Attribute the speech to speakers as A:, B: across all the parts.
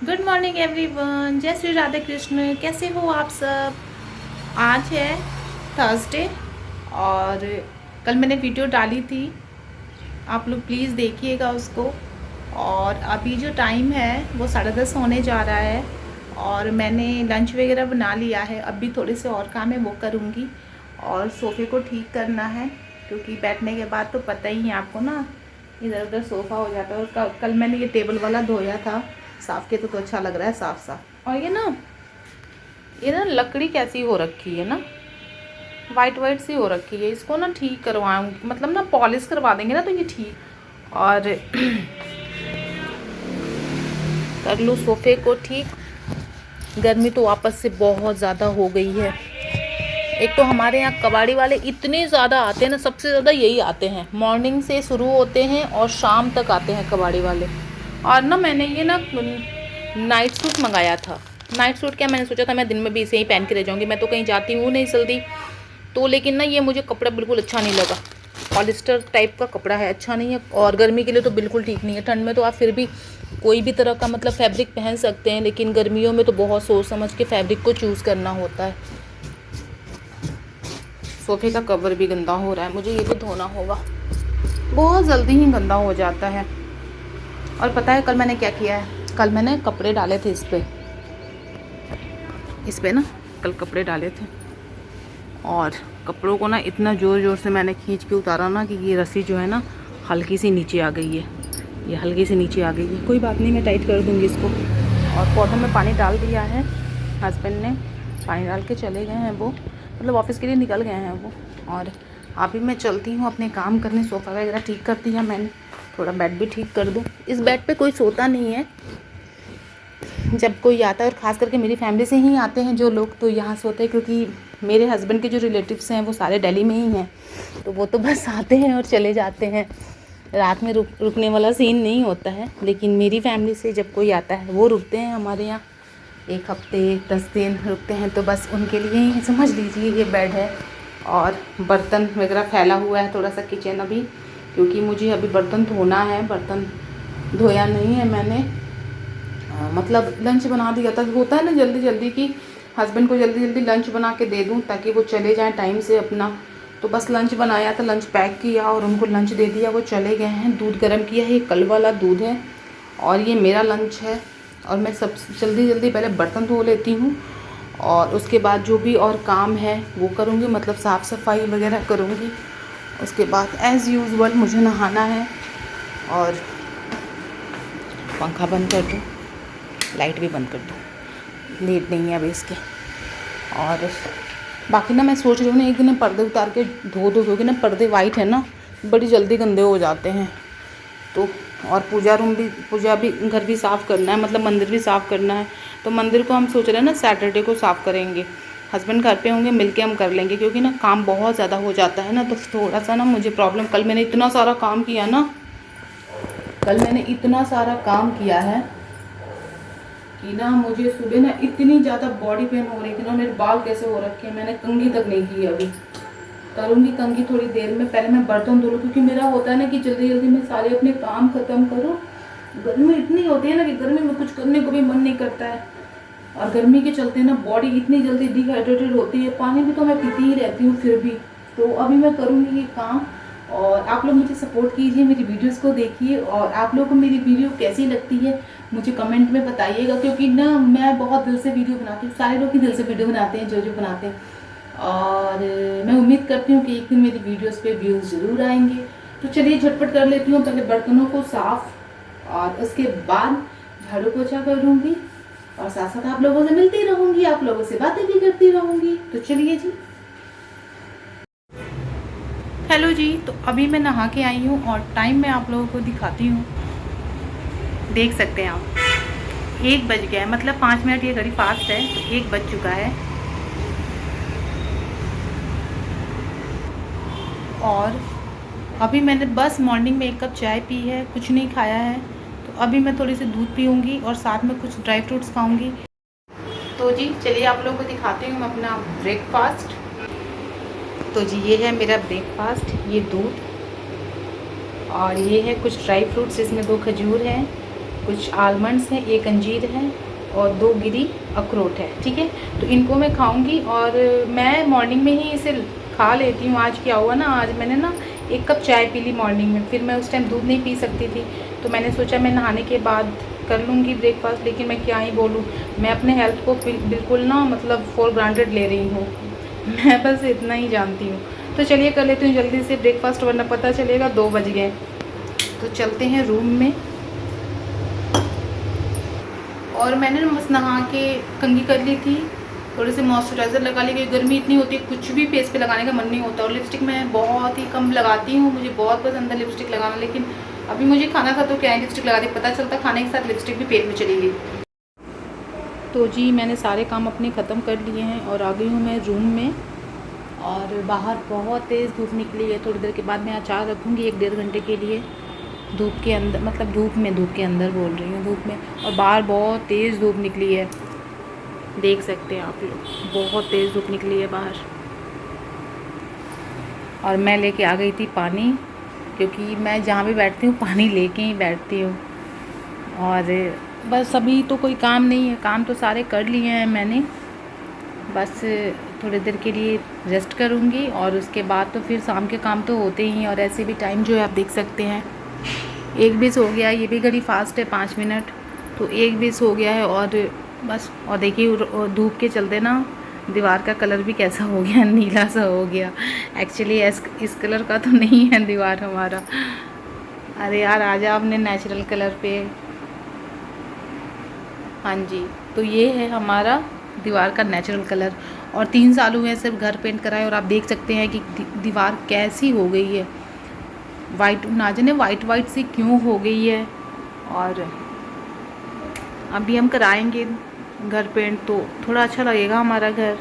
A: Good morning everyone, जय श्री राधे कृष्ण। कैसे हो आप सब। आज है थर्सडे और कल मैंने वीडियो डाली थी, आप लोग प्लीज़ देखिएगा उसको। और अभी जो टाइम है वो 10:30 होने जा रहा है और मैंने लंच वगैरह बना लिया है। अभी थोड़े से और काम है वो करूँगी और सोफ़े को ठीक करना है क्योंकि बैठने के बाद तो पता ही है आपको ना, इधर उधर सोफ़ा हो जाता है। और कल मैंने ये टेबल वाला धोया था, साफ़ के तो अच्छा लग रहा है साफ साफ। और ये ना लकड़ी कैसी हो रखी है ना, वाइट वाइट सी हो रखी है। इसको ना ठीक करवाऊँगी, मतलब ना पॉलिश करवा देंगे ना तो ये ठीक। और कर लूँ सोफ़े को ठीक। गर्मी तो वापस से बहुत ज़्यादा हो गई है। एक तो हमारे यहाँ कबाड़ी वाले इतने ज़्यादा आते हैं ना, सबसे ज़्यादा यही आते हैं, मॉर्निंग से शुरू होते हैं और शाम तक आते हैं कबाड़ी वाले। और ना मैंने ये ना नाइट सूट मंगाया था। नाइट सूट क्या, मैंने सोचा था मैं दिन में भी इसे ही पहन के रह जाऊँगी, मैं तो कहीं जाती हूँ नहीं जल्दी तो। लेकिन ना ये मुझे कपड़ा बिल्कुल अच्छा नहीं लगा, पॉलिस्टर टाइप का कपड़ा है, अच्छा नहीं है। और गर्मी के लिए तो बिल्कुल ठीक नहीं है। ठंड में तो आप फिर भी कोई भी तरह का मतलब फैब्रिक पहन सकते हैं, लेकिन गर्मियों में तो बहुत सोच समझ के फैब्रिक को चूज़ करना होता है। सोफ़े का कवर भी गंदा हो रहा है, मुझे ये भी धोना होगा, बहुत जल्दी ही गंदा हो जाता है। और पता है कल मैंने क्या किया है, कल मैंने कपड़े डाले थे इस पे ना, कल कपड़े डाले थे और कपड़ों को ना इतना ज़ोर ज़ोर से मैंने खींच के उतारा ना कि ये रस्सी जो है ना हल्की सी नीचे आ गई है, ये हल्की सी नीचे आ गई है। कोई बात नहीं, मैं टाइट कर दूँगी इसको। और पौधों में पानी डाल दिया है, हस्बैंड ने पानी डाल के चले गए हैं, वो मतलब ऑफिस के लिए निकल गए हैं वो। और अभी मैं चलती हूँ अपने काम करने, सोफ़ा वगैरह ठीक कर दिया मैंने, थोड़ा बेड भी ठीक कर दूँ। इस बेड पे कोई सोता नहीं है जब कोई आता है, और ख़ास करके मेरी फैमिली से ही आते हैं जो लोग तो यहाँ सोते हैं, क्योंकि मेरे हस्बैंड के जो रिलेटिव्स हैं वो सारे दिल्ली में ही हैं, तो वो तो बस आते हैं और चले जाते हैं, रात में रुकने वाला सीन नहीं होता है। लेकिन मेरी फैमिली से जब कोई आता है वो रुकते हैं हमारे यहाँ, 1 हफ्ते 10 दिन रुकते हैं, तो बस उनके लिए ही समझ लीजिए ये बेड है। और बर्तन वगैरह फैला हुआ है थोड़ा सा किचन अभी, क्योंकि मुझे अभी बर्तन धोना है। बर्तन धोया नहीं है मैंने, मतलब लंच बना दिया था। होता है ना जल्दी जल्दी कि हस्बैंड को जल्दी जल्दी लंच बना के दे दूं ताकि वो चले जाएं टाइम से अपना, तो बस लंच बनाया था, लंच पैक किया और उनको लंच दे दिया, वो चले गए हैं। दूध गर्म किया है, ये कल वाला दूध है और ये मेरा लंच है। और मैं सब जल्दी जल्दी पहले बर्तन धो लेती हूँ और उसके बाद जो भी और काम है वो करूँगी, मतलब साफ़ सफाई वगैरह करूँगी। उसके बाद एज़ यूजुअल मुझे नहाना है और पंखा बंद कर दूँ, लाइट भी बंद कर दूँ, नीड नहीं है अभी इसके। और बाकी ना मैं सोच रही हूँ ना एक दिन पर्दे उतार के धो दो, क्योंकि ना पर्दे वाइट है ना, बड़ी जल्दी गंदे हो जाते हैं तो। और पूजा भी घर भी साफ़ करना है, मतलब मंदिर भी साफ़ करना है, तो मंदिर को हम सोच रहे हैं ना सैटरडे को साफ़ करेंगे। हस्बैंड घर पे होंगे, मिलके हम कर लेंगे, क्योंकि ना काम बहुत ज़्यादा हो जाता है ना, तो थोड़ा सा ना मुझे प्रॉब्लम। कल मैंने इतना सारा काम किया ना, कल मैंने इतना सारा काम किया है कि ना मुझे सुबह ना इतनी ज़्यादा बॉडी पेन हो रही थी ना, मेरे बाल कैसे हो रखे हैं, मैंने कंघी तक नहीं की। अभी करूँगी कंघी थोड़ी देर में, पहले मैं बर्तन धो लूँ, क्योंकि मेरा होता है ना कि जल्दी जल्दी मैं सारे अपने काम ख़त्म करूँ। गर्मी इतनी होती है ना कि गर्मी में कुछ करने को भी मन नहीं करता है, और गर्मी के चलते ना बॉडी इतनी जल्दी डिहाइड्रेटेड होती है। पानी भी तो मैं पीती ही रहती हूँ फिर भी। तो अभी मैं करूँगी ये काम, और आप लोग मुझे सपोर्ट कीजिए, मेरी वीडियोस को देखिए, और आप लोगों को मेरी वीडियो कैसी लगती है मुझे कमेंट में बताइएगा, क्योंकि ना मैं बहुत दिल से वीडियो बनाती हूँ, सारे लोग ही दिल से वीडियो बनाते हैं जो बनाते हैं। और मैं उम्मीद करती हूँ कि एक दिन मेरी वीडियोस पे व्यूज़ ज़रूर आएंगे। तो चलिए झटपट कर लेती हूँ, पहले बर्तनों को साफ़ और उसके बाद झाड़ू पोछा करूँगी, और साथ साथ आप लोगों से मिलती रहूँगी, आप लोगों से बातें भी करती रहूँगी। तो चलिए जी। हेलो जी, तो अभी मैं नहा के आई हूँ और टाइम मैं आप लोगों को दिखाती हूँ, देख सकते हैं आप 1 बज गया है, मतलब 5 मिनट, ये घड़ी फास्ट है, तो 1 बज चुका है। और अभी मैंने बस मॉर्निंग में 1 कप चाय पी है, कुछ नहीं खाया है, तो अभी मैं थोड़ी सी दूध पीऊँगी और साथ में कुछ ड्राई फ्रूट्स खाऊँगी। तो जी चलिए आप लोगों को दिखाती हूँ मैं अपना ब्रेकफास्ट। तो जी ये है मेरा ब्रेकफास्ट, ये दूध और ये है कुछ ड्राई फ्रूट्स, इसमें 2 खजूर हैं कुछ आलमंड्स हैं, एक अंजीर है और 2 गिरी अखरोट है, ठीक है। तो इनको मैं खाऊंगी और मैं मॉर्निंग में ही इसे खा लेती हूँ। आज क्या हुआ ना, आज मैंने ना 1 कप चाय पी ली मॉर्निंग में, फिर मैं उस टाइम दूध नहीं पी सकती थी, तो मैंने सोचा मैं नहाने के बाद कर लूँगी ब्रेकफास्ट। लेकिन मैं क्या ही बोलूँ, मैं अपने हेल्थ को बिल्कुल ना मतलब फॉर ग्रांटेड ले रही हूँ। मैं बस इतना ही जानती हूँ। तो चलिए कर लेती हूँ जल्दी से ब्रेकफास्ट, वरना पता चलेगा 2 बज गए। तो चलते हैं रूम में। और मैंने ना बस नहा के कंघी कर ली थी, थोड़े से मॉइस्चराइज़र लगा ली, क्योंकि गर्मी इतनी होती है कुछ भी फेस पे लगाने का मन नहीं होता। और लिपस्टिक मैं बहुत ही कम लगाती हूँ, मुझे बहुत पसंद है लिपस्टिक लगाना, लेकिन अभी मुझे खाना था तो क्या है लिपस्टिक लगा दी, पता चलता खाने के साथ लिपस्टिक भी पेट में चली गई। तो जी मैंने सारे काम अपने ख़त्म कर लिए हैं और आ गई हूँ मैं रूम में। और बाहर बहुत तेज़ धूप निकली है, थोड़ी देर के बाद मैं अचार रखूँगी 1-1.5 घंटे के लिए धूप के अंदर, मतलब धूप के अंदर बोल रही हूँ, धूप में। और बाहर बहुत तेज़ धूप निकली है, देख सकते हैं आप लोग, बहुत तेज़ धूप निकली है बाहर। और मैं लेके आ गई थी पानी, क्योंकि मैं जहाँ भी बैठती हूँ पानी लेके ही बैठती हूँ। और बस अभी तो कोई काम नहीं है, काम तो सारे कर लिए हैं मैंने, बस थोड़ी देर के लिए रेस्ट करूँगी और उसके बाद तो फिर शाम के काम तो होते ही हैं। और ऐसे भी टाइम जो है आप देख सकते हैं 1:20 हो गया है, ये भी घड़ी फास्ट है 5 मिनट, तो 1:20 हो गया है। और बस, और देखिए धूप के चलते ना दीवार का कलर भी कैसा हो गया, नीला सा हो गया। एक्चुअली इस कलर का तो नहीं है दीवार हमारा। अरे यार आजा अपने नेचुरल कलर पे। हाँ जी, तो ये है हमारा दीवार का नेचुरल कलर। और 3 साल हुए हैं सिर्फ घर पेंट कराए, और आप देख सकते हैं कि दीवार कैसी हो गई है, वाइट, ना जाने वाइट वाइट सी क्यों हो गई है। और अभी हम कराएंगे घर पेंट तो थोड़ा अच्छा लगेगा हमारा घर।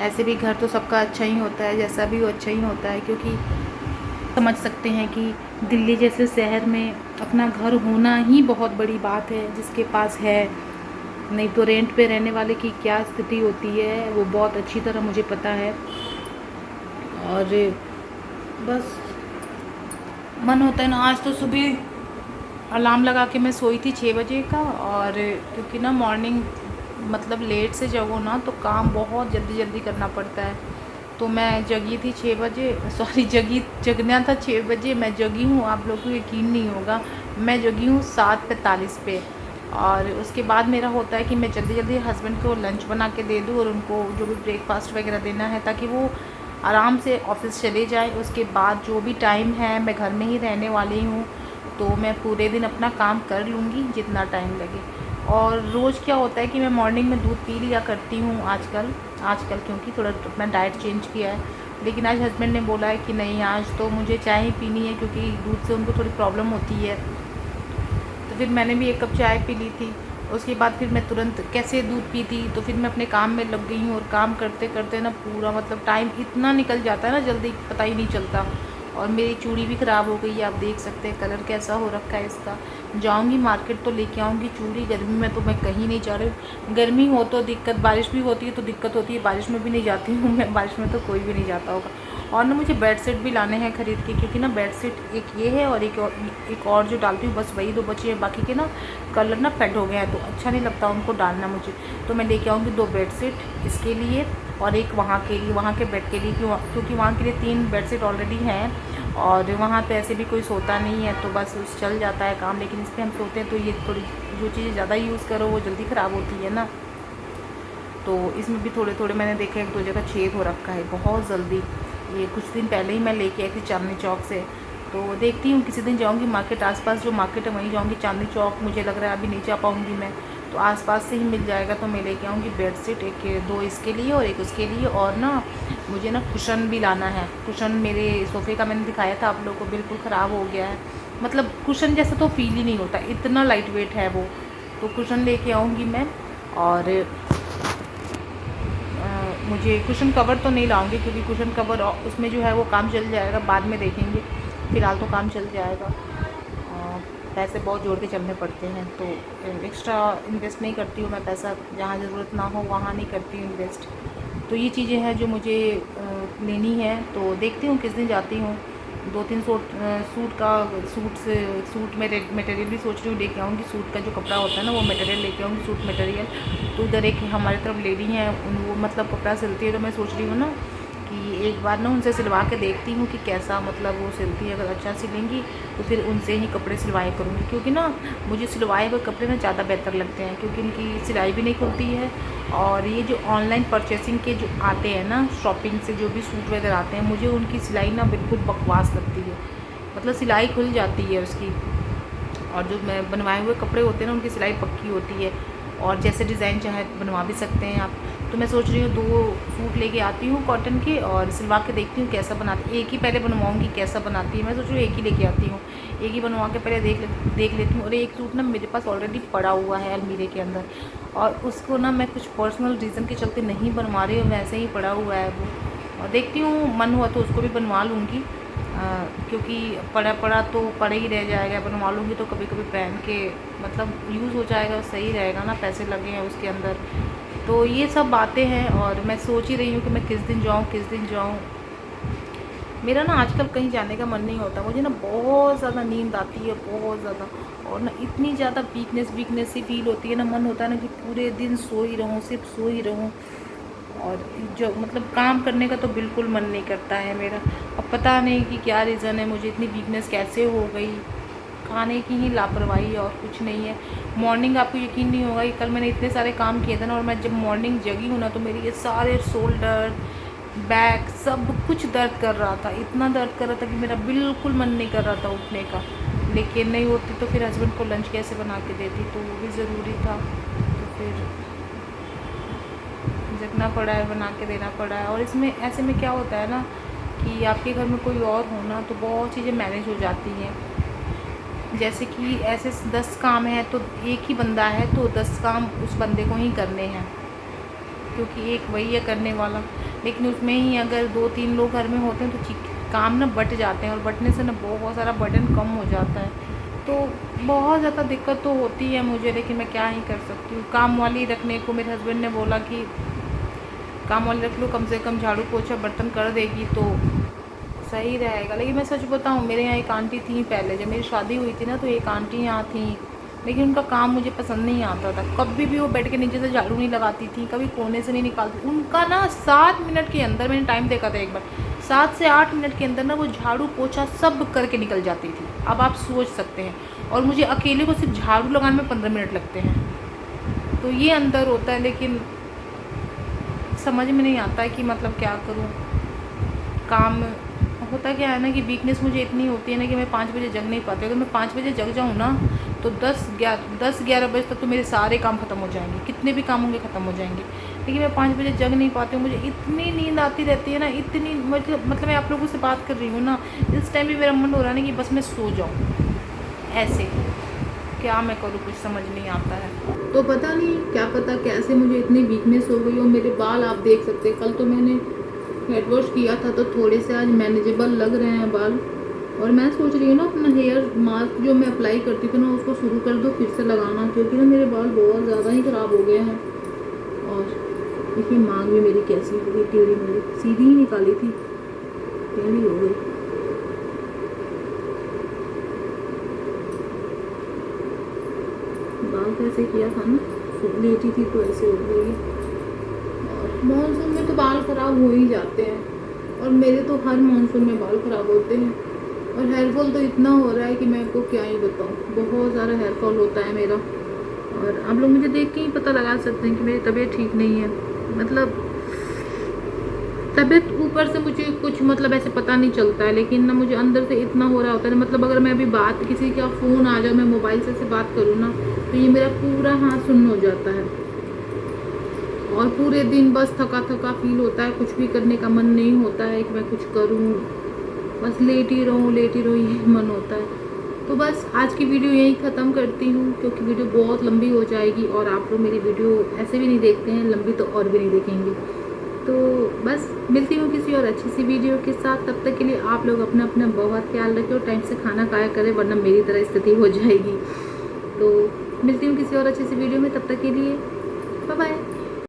A: ऐसे भी घर तो सबका अच्छा ही होता है, जैसा भी हो अच्छा ही होता है, क्योंकि समझ सकते हैं कि दिल्ली जैसे शहर में अपना घर होना ही बहुत बड़ी बात है, जिसके पास है। नहीं तो रेंट पे रहने वाले की क्या स्थिति होती है वो बहुत अच्छी तरह मुझे पता है। और बस मन होता है ना, आज तो सुबह अलार्म लगा के मैं सोई थी 6 बजे का, और क्योंकि ना मॉर्निंग मतलब लेट से जगो ना तो काम बहुत जल्दी जल्दी करना पड़ता है। तो मैं जगी थी 6 बजे, सॉरी जगना था 6 बजे, मैं जगी हूँ, आप लोगों को यकीन नहीं होगा, मैं जगी हूँ 7:45 पे। और उसके बाद मेरा होता है कि मैं जल्दी जल्दी हस्बैंड को लंच बना के दे दूँ और उनको जो भी ब्रेकफास्ट वगैरह देना है, ताकि वो आराम से ऑफिस चले जाए। उसके बाद जो भी टाइम है, मैं घर में ही रहने वाली हूँ, तो मैं पूरे दिन अपना काम कर लूँगी जितना टाइम लगे। और रोज़ क्या होता है कि मैं मॉर्निंग में दूध पी लिया करती हूँ आजकल, क्योंकि थोड़ा अपना डाइट चेंज किया है। लेकिन आज हस्बैंड ने बोला है कि नहीं, आज तो मुझे चाय ही पीनी है, क्योंकि दूध से उनको थोड़ी प्रॉब्लम होती है। तो फिर मैंने भी 1 कप चाय पी ली थी। उसके बाद फिर मैं तुरंत कैसे दूध पी थी, तो फिर मैं अपने काम में लग गई हूँ। और काम करते करते ना पूरा मतलब टाइम इतना निकल जाता है ना, जल्दी पता ही नहीं चलता। और मेरी चूड़ी भी ख़राब हो गई है, आप देख सकते हैं कलर कैसा हो रखा है इसका। जाऊंगी मार्केट तो लेके आऊँगी चूड़ी। गर्मी में तो मैं कहीं नहीं जा रही, गर्मी हो तो दिक्कत, बारिश भी होती है तो दिक्कत होती है, बारिश में भी नहीं जाती हूँ मैं, बारिश में तो कोई भी नहीं जाता होगा। और ना मुझे बेड शीट भी लाने हैं ख़रीद के, क्योंकि ना बेड शीट एक ये है और एक और जो डालती हूँ, बस वही 2 बचे हैं, बाकी के ना कलर ना फेड हो गया है, तो अच्छा नहीं लगता उनको डालना मुझे। तो मैं लेके आऊँगी 2 बेड शीट इसके लिए, और एक वहाँ के लिए, वहाँ के बेड के लिए, क्योंकि वहाँ के लिए 3 बेड शीट ऑलरेडी हैं, और वहाँ पे ऐसे भी कोई सोता नहीं है, तो बस उस चल जाता है काम। लेकिन इस पर हम सोते हैं तो ये थोड़ी जो चीज़ें ज़्यादा यूज़ करो वो जल्दी ख़राब होती है ना। तो इसमें भी थोड़े थोड़े मैंने देखा 1-2 जगह छेद हो रखा है बहुत जल्दी। ये कुछ दिन पहले ही मैं लेके आई थी चांदनी चौक से। तो देखती हूँ किसी दिन जाऊँगी मार्केट, आसपास जो मार्केट है वहीं जाऊँगी। चांदनी चौक मुझे लग रहा है अभी नहीं जा पाऊँगी मैं, तो आसपास से ही मिल जाएगा, तो मैं लेके आऊँगी बेड शीट, 2 इसके लिए और 1 उसके लिए। और ना मुझे ना कुशन भी लाना है। कुशन मेरे सोफ़े का मैंने दिखाया था आप लोगों को, बिल्कुल ख़राब हो गया है, मतलब कुशन जैसा तो फील ही नहीं होता, इतना लाइट वेट है वो। तो कुशन लेके आऊँगी मैं। और मुझे कुशन कवर तो नहीं लाऊंगी, क्योंकि कुशन कवर उसमें जो है वो काम चल जाएगा, बाद में देखेंगे, फ़िलहाल तो काम चल जाएगा। पैसे बहुत जोड़ के चलने पड़ते हैं, तो एक्स्ट्रा इन्वेस्ट नहीं करती हूँ मैं पैसा, जहाँ ज़रूरत ना हो वहाँ नहीं करती हूँ इन्वेस्ट। तो ये चीज़ें हैं जो मुझे लेनी है, तो देखती हूँ किस दिन जाती हूँ। 2-3 सूट मटेरियल भी सोच रही हूँ लेके आऊँगी। सूट का जो कपड़ा होता है ना वो मटेरियल लेके आऊँगी, सूट मटेरियल। तो इधर एक हमारी तरफ लेडी हैं, वो मतलब कपड़ा सिलती है, तो मैं सोच रही हूँ ना कि एक बार ना उनसे सिलवा के देखती हूँ कि कैसा मतलब वो सिलती है। अगर अच्छा सिलेंगी तो फिर उनसे ही कपड़े सिलवाए करूँगी, क्योंकि ना मुझे सिलवाए हुए कपड़े ना ज़्यादा बेहतर लगते हैं, क्योंकि उनकी सिलाई भी नहीं खुलती है। और ये जो ऑनलाइन परचेसिंग के जो आते हैं ना, शॉपिंग से जो भी सूट वगैरह आते हैं, मुझे उनकी सिलाई ना बिल्कुल बकवास लगती है। मतलब सिलाई खुल जाती है उसकी, और जो मैं बनवाए हुए कपड़े होते हैं ना उनकी सिलाई पक्की होती है, और जैसे डिज़ाइन चाहे बनवा भी सकते हैं आप। तो मैं सोच रही हूँ 2 सूट लेके आती हूँ कॉटन के, और सिलवा के देखती हूँ कैसा बनाती। एक ही पहले बनवाऊँगी कैसा बनाती है, मैं सोच रही हूँ एक ही लेके आती हूँ, एक ही बनवा के पहले देख लेती हूँ। और एक सूट ना मेरे पास ऑलरेडी पड़ा हुआ है अलमीरे के अंदर, और उसको ना मैं कुछ पर्सनल रीज़न के चलते नहीं बनवा रही हूँ, वैसे ही पड़ा हुआ है वो। और देखती हूँ मन हुआ तो उसको भी बनवा लूँगी, क्योंकि पड़ा तो पड़ा ही रह जाएगा। बनवा लूँगी तो कभी कभी पहन के मतलब यूज़ हो जाएगा, सही रहेगा ना, पैसे लगे हैं उसके अंदर। तो ये सब बातें हैं, और मैं सोच ही रही हूँ कि मैं किस दिन जाऊँ। मेरा ना आजकल कहीं जाने का मन नहीं होता, मुझे ना बहुत ज़्यादा नींद आती है, बहुत ज़्यादा। और ना इतनी ज़्यादा वीकनेस सी फील होती है ना, मन होता है ना कि पूरे दिन सो ही रहूँ, सिर्फ सो ही रहूँ। और जो मतलब काम करने का तो बिल्कुल मन नहीं करता है मेरा। अब पता नहीं कि क्या रीज़न है, मुझे इतनी वीकनेस कैसे हो गई। खाने की ही लापरवाही और कुछ नहीं है। मॉर्निंग आपको यकीन नहीं होगा कि कल मैंने इतने सारे काम किए थे ना, और मैं जब मॉर्निंग जगी हूँ ना तो मेरी ये सारे शोल्डर, बैक सब कुछ दर्द कर रहा था, इतना दर्द कर रहा था कि मेरा बिल्कुल मन नहीं कर रहा था उठने का। लेकिन नहीं होती तो फिर हस्बैंड को लंच कैसे बना के देती, तो वो भी ज़रूरी था। तो फिर जगना पड़ा है, बना के देना पड़ा है। और इसमें ऐसे में क्या होता है ना कि आपके घर में कोई और हो ना तो बहुत चीज़ें मैनेज हो जाती हैं। जैसे कि ऐसे 10 काम हैं तो एक ही बंदा है तो 10 काम उस बंदे को ही करने हैं, क्योंकि एक वही है करने वाला। लेकिन उसमें ही अगर 2-3 लोग घर में होते हैं तो काम ना बट जाते हैं, और बटने से ना बहुत सारा बर्डन कम हो जाता है। तो बहुत ज़्यादा दिक्कत तो होती है मुझे, लेकिन मैं क्या ही कर सकती हूँ। काम वाली रखने को मेरे हस्बैंड ने बोला कि काम वाली रख लो, कम से कम झाड़ू पोछा बर्तन कर देगी तो सही रहेगा। लेकिन मैं सच बताऊँ, मेरे यहाँ एक आंटी थी पहले, जब मेरी शादी हुई थी ना तो एक आंटी यहाँ थी, लेकिन उनका काम मुझे पसंद नहीं आता था। कभी भी वो बेड के नीचे से झाड़ू नहीं लगाती थी, कभी कोने से नहीं निकालती। उनका ना 7 मिनट के अंदर, मैंने टाइम देखा था एक बार, 7 से 8 मिनट के अंदर ना वो झाड़ू पोछा सब करके निकल जाती थी। अब आप सोच सकते हैं, और मुझे अकेले को सिर्फ झाड़ू लगाने में 15 मिनट लगते हैं। तो ये अंतर होता है, लेकिन समझ में नहीं आता है कि मतलब क्या करूँ। काम होता क्या है ना कि वीकनेस मुझे इतनी होती है ना कि मैं 5 बजे जग नहीं पाती। अगर मैं 5 बजे जग जाऊँ ना तो 10-11 बजे तक तो मेरे सारे काम ख़त्म हो जाएंगे, कितने भी काम होंगे ख़त्म हो जाएंगे। लेकिन मैं 5 बजे जग नहीं पाती हूँ, मुझे इतनी नींद आती रहती है ना, इतनी मतलब मैं आप लोगों से बात कर रही हूँ ना, इस टाइम भी मेरा मन हो रहा है ना कि बस मैं सो जाऊँ। ऐसे क्या मैं करूँ, कुछ समझ नहीं आता है। तो पता नहीं, क्या पता कैसे मुझे इतनी वीकनेस हो गई। और मेरे बाल आप देख सकते हैं, कल तो मैंने हेड वॉश किया था तो थोड़े से आज मैनेजेबल लग रहे हैं बाल। और मैं सोच रही हूँ ना अपना हेयर मास्क जो मैं अप्लाई करती थी ना उसको शुरू कर दो फिर से लगाना, क्योंकि ना मेरे बाल बहुत ज़्यादा ही ख़राब हो गए हैं। और देखिए मांग भी मेरी कैसी हो गई, टेढ़ी मेरी सीधी ही निकाली थी, टेढ़ी हो गई। बाल कैसे किया था ना, लेटी थी तो ऐसे हो गई। और मानसून में तो बाल ख़राब हो ही जाते हैं, और मेरे तो हर मानसून में बाल ख़राब होते हैं। और हेयर फॉल तो इतना हो रहा है कि मैं आपको क्या ही बताऊँ, बहुत सारा हेयर फॉल होता है मेरा। और आप लोग मुझे देख के ही पता लगा सकते हैं कि मेरी तबीयत ठीक नहीं है। मतलब तबीयत ऊपर से मुझे कुछ मतलब ऐसे पता नहीं चलता है, लेकिन ना मुझे अंदर से इतना हो रहा होता है ना, मतलब अगर मैं अभी बात किसी का फ़ोन आ जाए, मैं मोबाइल से बात करूँ ना तो ये मेरा पूरा हाथ सुन्न हो जाता है, और पूरे दिन बस थका थका फील होता है, कुछ भी करने का मन नहीं होता है कि मैं कुछ करूँ, बस लेट ही रहूँ ये मन होता है। तो बस आज की वीडियो यहीं ख़त्म करती हूँ, क्योंकि वीडियो बहुत लंबी हो जाएगी, और आप लोग मेरी वीडियो ऐसे भी नहीं देखते हैं, लंबी तो और भी नहीं देखेंगे। तो बस मिलती हूँ किसी और अच्छी सी वीडियो के साथ। तब तक के लिए आप लोग अपना अपना बहुत ख्याल रखें, और टाइम से खाना खाया करें, वरना मेरी तरह स्थिति हो जाएगी। तो मिलती हूँ किसी और अच्छी सी वीडियो में, तब तक के लिए बाय बाय।